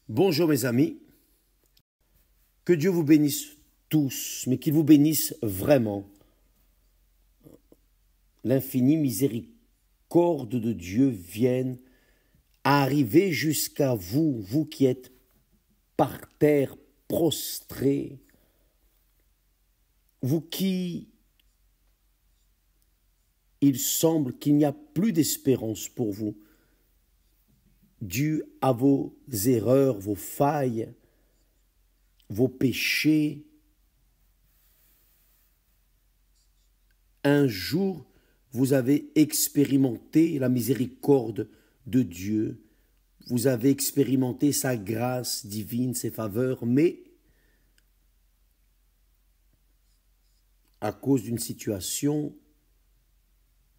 Bonjour mes amis, que Dieu vous bénisse tous, mais qu'il vous bénisse vraiment. L'infinie miséricorde de Dieu vienne arriver jusqu'à vous, vous qui êtes par terre prostrés, vous qui, il semble qu'il n'y a plus d'espérance pour vous, dû à vos erreurs, vos failles, vos péchés. Un jour, vous avez expérimenté la miséricorde de Dieu, vous avez expérimenté sa grâce divine, ses faveurs, mais à cause d'une situation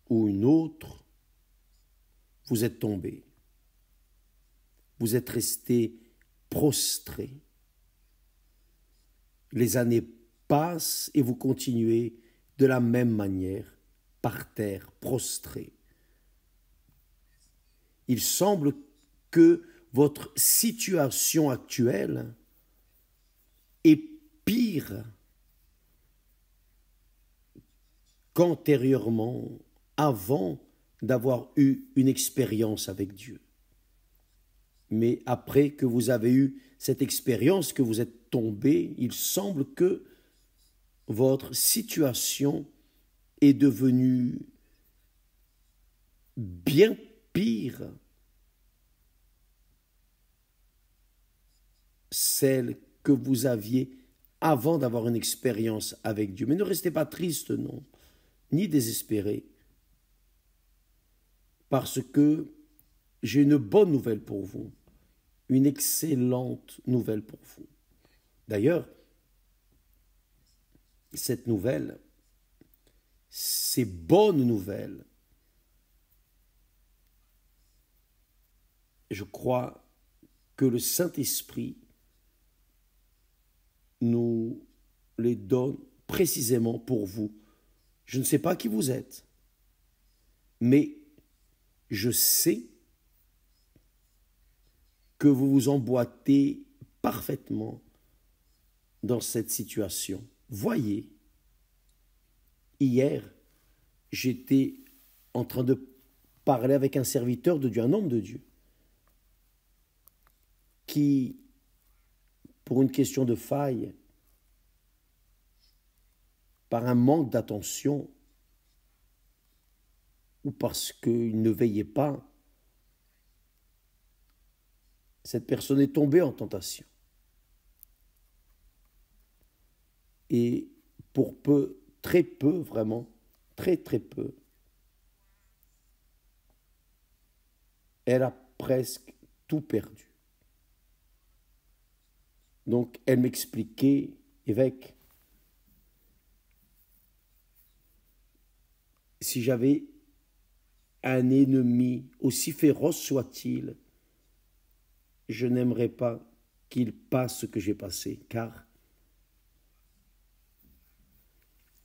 ou une autre, vous êtes tombé, vous êtes resté prostré. Les années passent et vous continuez de la même manière, par terre, prostré. Il semble que votre situation actuelle est pire qu'antérieurement, avant d'avoir eu une expérience avec Dieu. Mais après que vous avez eu cette expérience, que vous êtes tombé, il semble que votre situation est devenue bien pire, celle que vous aviez avant d'avoir une expérience avec Dieu. Mais ne restez pas triste, non, ni désespéré, parce que j'ai une bonne nouvelle pour vous, une excellente nouvelle pour vous. D'ailleurs, cette nouvelle, ces bonnes nouvelles, je crois que le Saint-Esprit nous les donne précisément pour vous. Je ne sais pas qui vous êtes, mais je sais que vous vous emboîtez parfaitement dans cette situation. Voyez, hier, j'étais en train de parler avec un serviteur de Dieu, un homme de Dieu, qui, pour une question de faille, par un manque d'attention, ou parce qu'il ne veillait pas, cette personne est tombée en tentation. Et pour peu, très peu, vraiment, très peu, elle a presque tout perdu. Donc elle m'expliquait, évêque, si j'avais un ennemi, aussi féroce soit-il, je n'aimerais pas qu'il passe ce que j'ai passé, car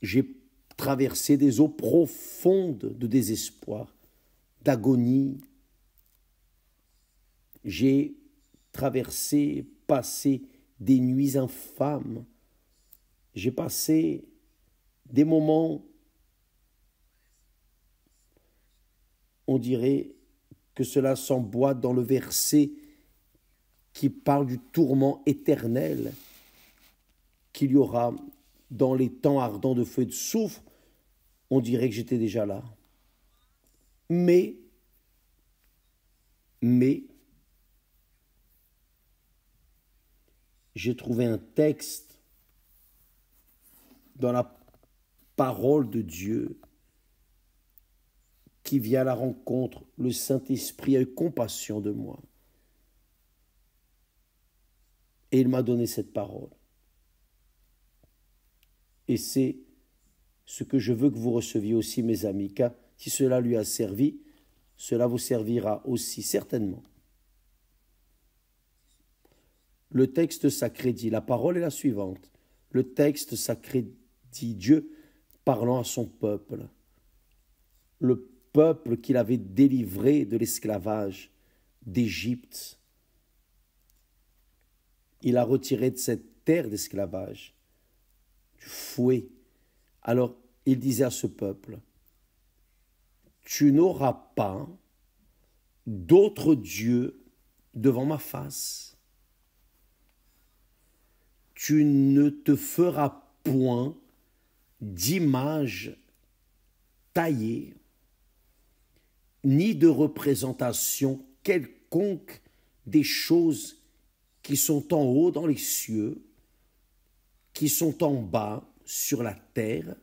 j'ai traversé des eaux profondes de désespoir, d'agonie. J'ai traversé, passé des nuits infâmes. J'ai passé des moments, on dirait que cela s'emboîte dans le verset qui parle du tourment éternel qu'il y aura dans les temps ardents de feu et de soufre. On dirait que j'étais déjà là. Mais, j'ai trouvé un texte dans la parole de Dieu qui vient à la rencontre. Le Saint-Esprit a eu compassion de moi. Et il m'a donné cette parole. Et c'est ce que je veux que vous receviez aussi, mes amis, car si cela lui a servi, cela vous servira aussi certainement. Le texte sacré dit, la parole est la suivante. Le texte sacré dit, Dieu parlant à son peuple, le peuple qu'il avait délivré de l'esclavage d'Égypte, il a retiré de cette terre d'esclavage, du fouet. Alors il disait à ce peuple, tu n'auras pas d'autre Dieu devant ma face. Tu ne te feras point d'image taillée, ni de représentation quelconque des choses qui sont en haut dans les cieux, qui sont en bas sur la terre,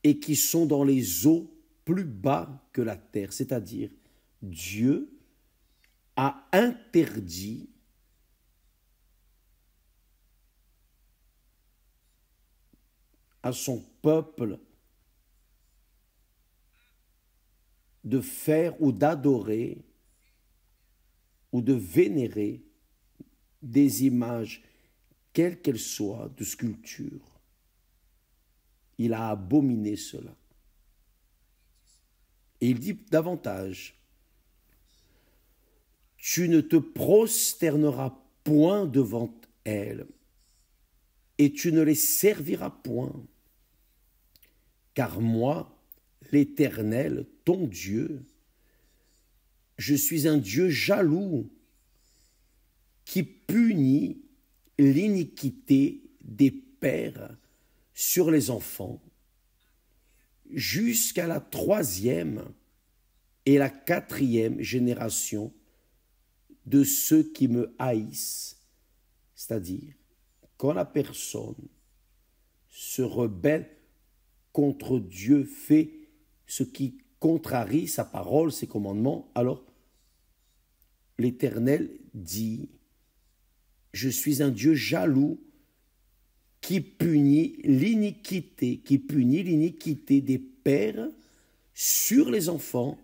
et qui sont dans les eaux plus bas que la terre. C'est-à-dire, Dieu a interdit à son peuple de faire ou d'adorer ou de vénérer des images, quelles qu'elles soient, de sculpture. Il a abominé cela. Et il dit davantage, tu ne te prosterneras point devant elles, et tu ne les serviras point, car moi, l'Éternel, ton Dieu, je suis un Dieu jaloux, qui punit l'iniquité des pères sur les enfants, jusqu'à la 3e et la 4e génération de ceux qui me haïssent. C'est-à-dire, quand la personne se rebelle contre Dieu, fait ce qui contrarie sa parole, ses commandements, alors l'Éternel dit, je suis un Dieu jaloux qui punit l'iniquité des pères sur les enfants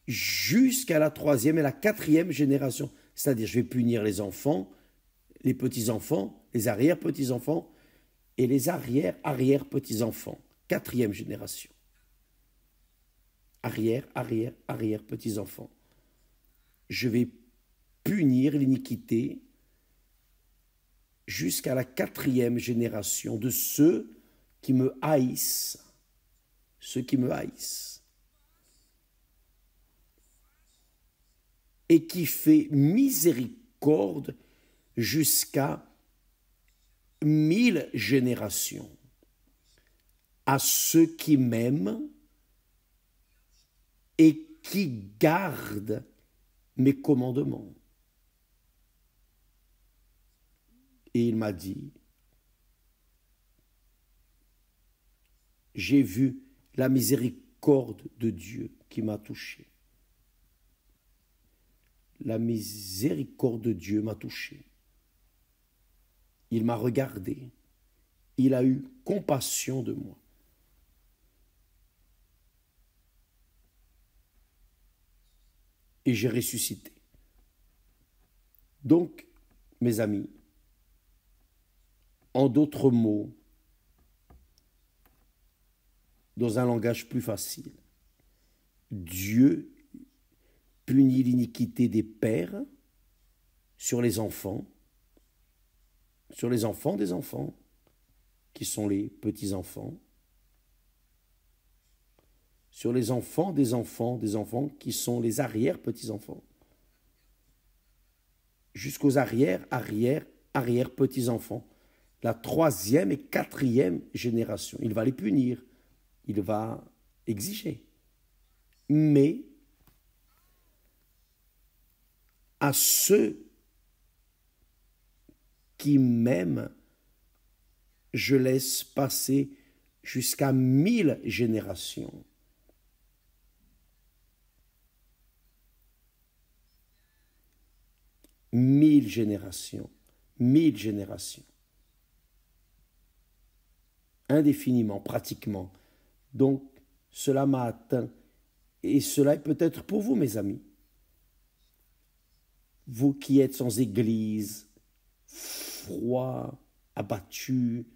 jusqu'à la 3e et la 4e génération. C'est-à-dire, je vais punir les enfants, les petits-enfants, les arrière-petits-enfants et les arrière-petits-enfants. 4e génération. Arrière-petits-enfants. Je vais punir l'iniquité jusqu'à la 4e génération de ceux qui me haïssent. Ceux qui me haïssent. Et qui fait miséricorde jusqu'à 1000 générations à ceux qui m'aiment et qui gardent mes commandements. Et il m'a dit, j'ai vu la miséricorde de Dieu qui m'a touché. La miséricorde de Dieu m'a touché. Il m'a regardé. Il a eu compassion de moi. Et j'ai ressuscité. Donc, mes amis, en d'autres mots, dans un langage plus facile, Dieu punit l'iniquité des pères sur les enfants des enfants, qui sont les petits-enfants, sur les enfants, des enfants, qui sont les arrière-petits-enfants, jusqu'aux arrière-petits-enfants, la 3e et 4e génération. Il va les punir, il va exiger. Mais à ceux qui m'aiment, je laisse passer jusqu'à 1000 générations. Mille générations. Indéfiniment, pratiquement. Donc, cela m'a atteint. Et cela est peut-être pour vous, mes amis. Vous qui êtes sans église, froid, abattu,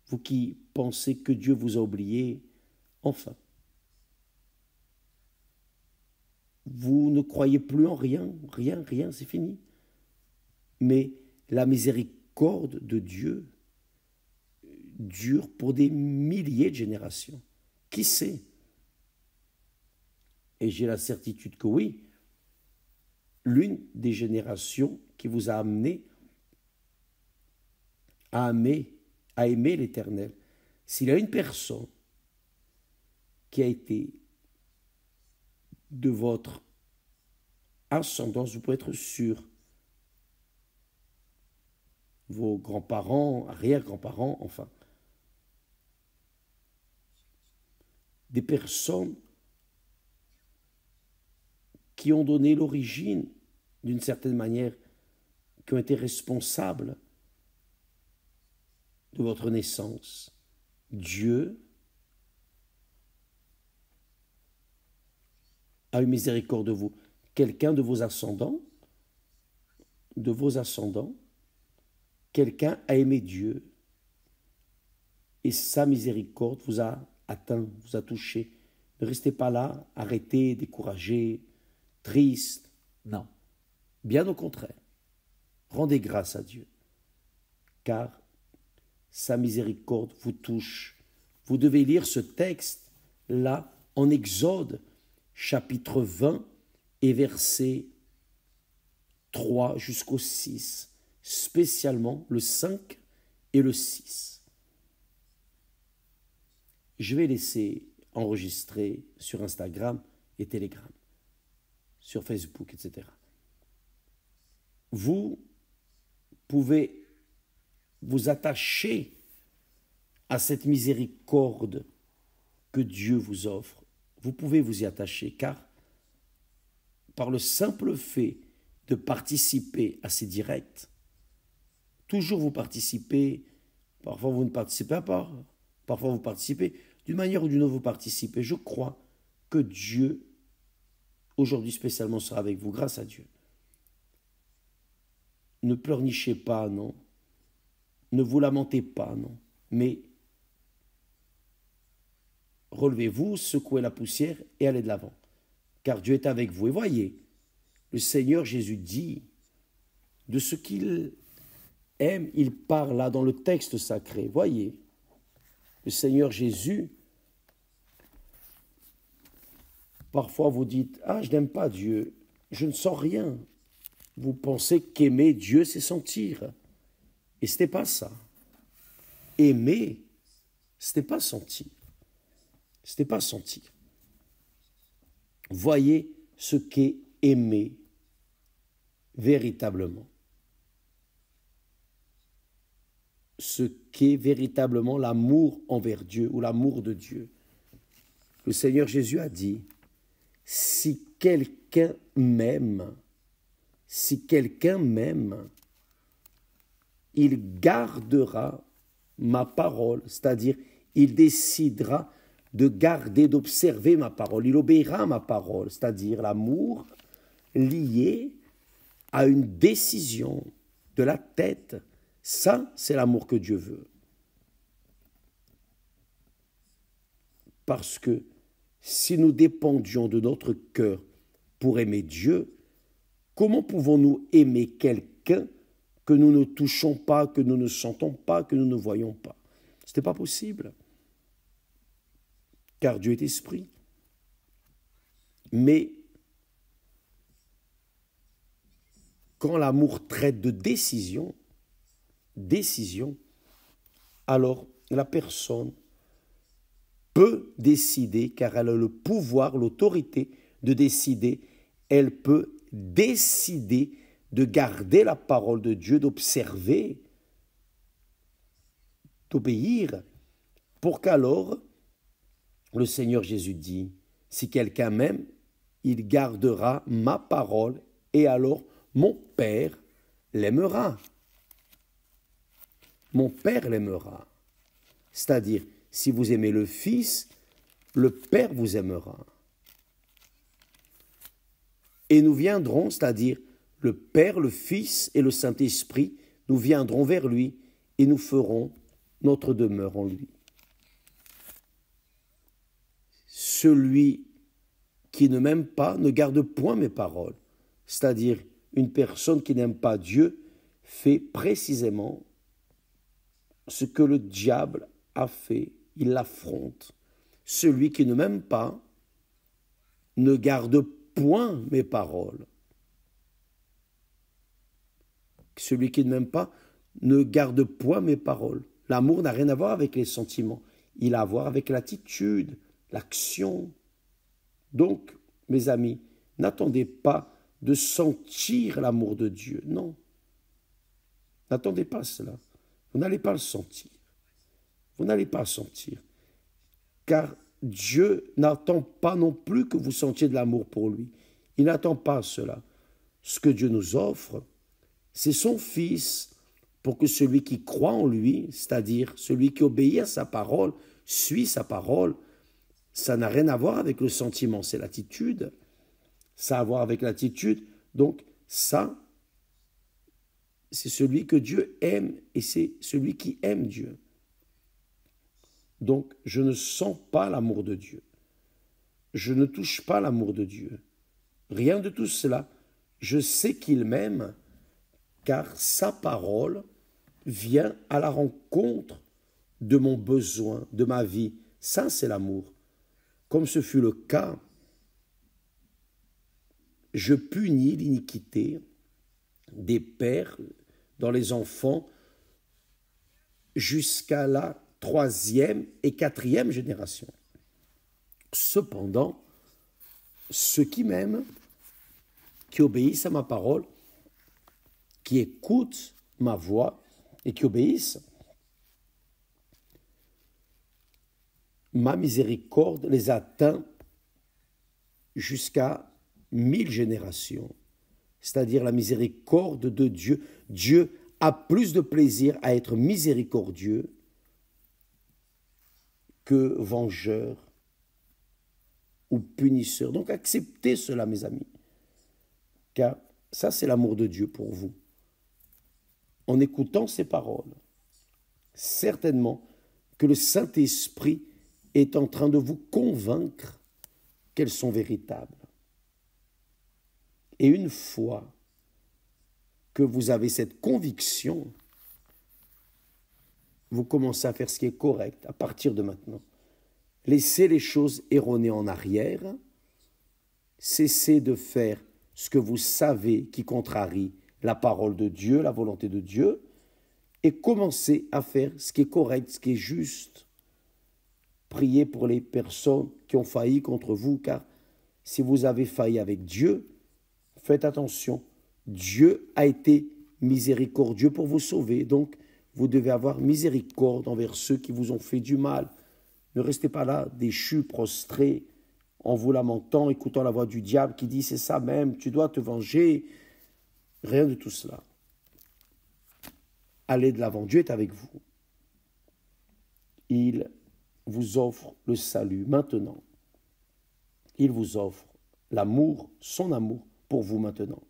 vous qui pensez que Dieu vous a oublié, enfin, vous ne croyez plus en rien, c'est fini. mais la miséricorde de Dieu dure pour des milliers de générations. Qui sait? Et j'ai la certitude que oui, l'une des générations qui vous a amené à aimer l'Éternel. S'il y a une personne qui a été de votre ascendance, vous pouvez être sûr, vos grands-parents, arrière-grands-parents, enfin, des personnes qui ont donné l'origine, d'une certaine manière, qui ont été responsables de votre naissance. Dieu a eu miséricorde de vous. Quelqu'un de vos ascendants, quelqu'un a aimé Dieu et sa miséricorde vous a atteint, vous a touché. Ne restez pas là, arrêtez, découragés, tristes. Non, bien au contraire. Rendez grâce à Dieu, car sa miséricorde vous touche. Vous devez lire ce texte-là en Exode, chapitre 20 et versets 3 jusqu'au 6, spécialement le 5 et le 6. Je vais laisser enregistrer sur Instagram et Telegram, sur Facebook, etc. Vous pouvez vous attacher à cette miséricorde que Dieu vous offre. Vous pouvez vous y attacher, car par le simple fait de participer à ces directs, toujours vous participez, parfois vous ne participez pas, parfois vous participez, d'une manière ou d'une autre vous participez. Je crois que Dieu, aujourd'hui spécialement, sera avec vous, grâce à Dieu. Ne pleurnichez pas, non. Ne vous lamentez pas, non. Mais relevez-vous, secouez la poussière et allez de l'avant. Car Dieu est avec vous. Et voyez, le Seigneur Jésus dit de ce qu'il aime, il parle là dans le texte sacré. Voyez, le Seigneur Jésus, parfois vous dites, ah, je n'aime pas Dieu, je ne sens rien. Vous pensez qu'aimer Dieu, c'est sentir. Et ce n'était pas ça. Aimer, ce n'était pas sentir. Ce n'était pas sentir. Voyez ce qu'est aimer véritablement. Ce qu'est véritablement l'amour envers Dieu ou l'amour de Dieu. Le Seigneur Jésus a dit, si quelqu'un m'aime, il gardera ma parole, c'est-à-dire il décidera de garder, d'observer ma parole, il obéira à ma parole, c'est-à-dire l'amour lié à une décision de la tête. Ça, c'est l'amour que Dieu veut. Parce que si nous dépendions de notre cœur pour aimer Dieu, comment pouvons-nous aimer quelqu'un que nous ne touchons pas, que nous ne sentons pas, que nous ne voyons pas? Ce n'est pas possible. Car Dieu est esprit. Mais quand l'amour traite de décision, alors la personne peut décider, car elle a le pouvoir, l'autorité de décider. Elle peut décider de garder la parole de Dieu, d'observer, d'obéir, pour qu'alors, le Seigneur Jésus dit, si quelqu'un m'aime, il gardera ma parole, et alors mon Père l'aimera. Mon Père l'aimera. C'est-à-dire, si vous aimez le Fils, le Père vous aimera. Et nous viendrons, c'est-à-dire le Père, le Fils et le Saint-Esprit, nous viendrons vers lui et nous ferons notre demeure en lui. Celui qui ne m'aime pas ne garde point mes paroles. C'est-à-dire une personne qui n'aime pas Dieu fait précisément ce que le diable a fait. Il l'affronte. Celui qui ne m'aime pas ne garde point mes paroles. Celui qui ne m'aime pas ne garde point mes paroles. L'amour n'a rien à voir avec les sentiments. Il a à voir avec l'attitude, l'action. Donc, mes amis, n'attendez pas de sentir l'amour de Dieu. Non. N'attendez pas cela. Vous n'allez pas le sentir. Vous n'allez pas le sentir. Car Dieu n'attend pas non plus que vous sentiez de l'amour pour lui. Il n'attend pas cela. Ce que Dieu nous offre, c'est son Fils pour que celui qui croit en lui, c'est-à-dire celui qui obéit à sa parole, suit sa parole, ça n'a rien à voir avec le sentiment, c'est l'attitude. Ça a à voir avec l'attitude. Donc ça, c'est celui que Dieu aime et c'est celui qui aime Dieu. Donc je ne sens pas l'amour de Dieu. Je ne touche pas l'amour de Dieu. Rien de tout cela. Je sais qu'il m'aime car sa parole vient à la rencontre de mon besoin, de ma vie. Ça, c'est l'amour. Comme ce fut le cas, je punis l'iniquité des pères dans les enfants jusqu'à la 3e et 4e génération. Cependant, ceux qui m'aiment, qui obéissent à ma parole, qui écoutent ma voix et qui obéissent, ma miséricorde les atteint jusqu'à 1000 générations. C'est-à-dire la miséricorde de Dieu. Dieu a plus de plaisir à être miséricordieux que vengeur ou punisseur. Donc acceptez cela, mes amis, car ça c'est l'amour de Dieu pour vous. En écoutant ces paroles, certainement que le Saint-Esprit est en train de vous convaincre qu'elles sont véritables. Et une fois que vous avez cette conviction, vous commencez à faire ce qui est correct à partir de maintenant. Laissez les choses erronées en arrière, cessez de faire ce que vous savez qui contrarie la parole de Dieu, la volonté de Dieu, et commencez à faire ce qui est correct, ce qui est juste. Priez pour les personnes qui ont failli contre vous, car si vous avez failli avec Dieu, faites attention, Dieu a été miséricordieux pour vous sauver, donc vous devez avoir miséricorde envers ceux qui vous ont fait du mal. Ne restez pas là, déchus, prostrés, en vous lamentant, écoutant la voix du diable qui dit « c'est ça même, tu dois te venger ». Rien de tout cela. Allez de l'avant, Dieu est avec vous. Il vous offre le salut maintenant. Il vous offre l'amour, son amour pour vous maintenant.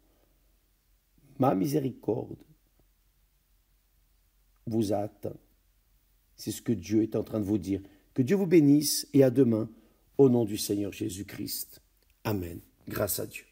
Ma miséricorde vous a atteint. C'est ce que Dieu est en train de vous dire. Que Dieu vous bénisse et à demain au nom du Seigneur Jésus-Christ. Amen. Grâce à Dieu.